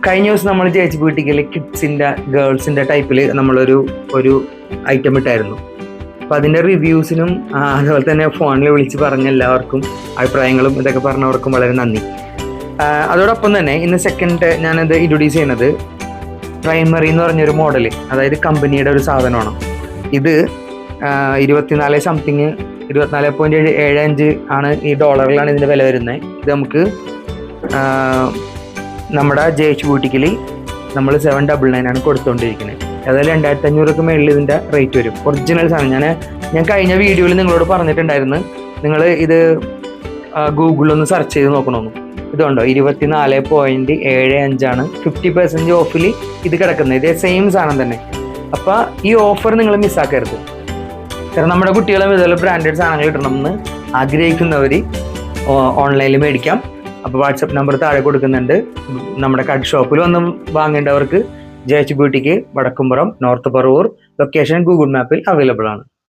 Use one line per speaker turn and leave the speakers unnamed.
കഴിഞ്ഞ ദിവസം നമ്മൾ ജയിച്ച് വീട്ടിക്കല് കിഡ്സിൻ്റെ ഗേൾസിൻ്റെ ടൈപ്പിൽ ഒരു ഐറ്റം ഇട്ടായിരുന്നു. അപ്പം അതിൻ്റെ റിവ്യൂസിനും അതുപോലെ തന്നെ ഫോണിൽ വിളിച്ച് പറഞ്ഞ എല്ലാവർക്കും അഭിപ്രായങ്ങളും ഇതൊക്കെ പറഞ്ഞവർക്കും വളരെ നന്ദി. അതോടൊപ്പം തന്നെ ഇന്ന് സെക്കൻഡ് ഞാനത് ഇൻട്രൊഡ്യൂസ് ചെയ്യുന്നത് പ്രൈമറി എന്ന് പറഞ്ഞൊരു മോഡൽ, അതായത് കമ്പനിയുടെ ഒരു സാധനമാണ്. ഇത് 24.75 ആണ് ഈ ഡോളറിലാണ് ഇതിൻ്റെ വില വരുന്നത്. ഇത് നമുക്ക് നമ്മുടെ ജയിച്ച് ബൂട്ടിക്കിൽ നമ്മൾ 799 ആണ് കൊടുത്തുകൊണ്ടിരിക്കുന്നത്. അതായത് 2500 മേളിൽ ഇതിൻ്റെ റേറ്റ് വരും. ഒറിജിനൽ സാധനം ഞാൻ കഴിഞ്ഞ വീഡിയോയിൽ നിങ്ങളോട് പറഞ്ഞിട്ടുണ്ടായിരുന്നു, നിങ്ങൾ ഇത് ഗൂഗിളിലൊന്ന് സെർച്ച് ചെയ്ത് നോക്കണമെന്ന്. ഇതുണ്ടോ 24.75 ആണ് 50% ഓഫിൽ ഇത് കിടക്കുന്നത്. ഇതേ സെയിം സാധനം തന്നെ. അപ്പോൾ ഈ ഓഫർ നിങ്ങൾ മിസ്സാക്കരുത്. കാരണം നമ്മുടെ കുട്ടികളും ഇതുപോലെ ബ്രാൻഡഡ് സാധനങ്ങൾ കിട്ടണമെന്ന് ആഗ്രഹിക്കുന്നവർ ഓൺലൈനിൽ മേടിക്കാം. അപ്പോൾ വാട്സപ്പ് നമ്പർ താഴെ കൊടുക്കുന്നുണ്ട്. നമ്മുടെ കട്ട് ഷോപ്പിൽ വന്ന് വാങ്ങേണ്ടവർക്ക് ജയിച്ച് ബ്യൂട്ടിക്ക് Vadakkumpuram, north Paravur, location Google മാപ്പിൽ അവൈലബിൾ ആണ്.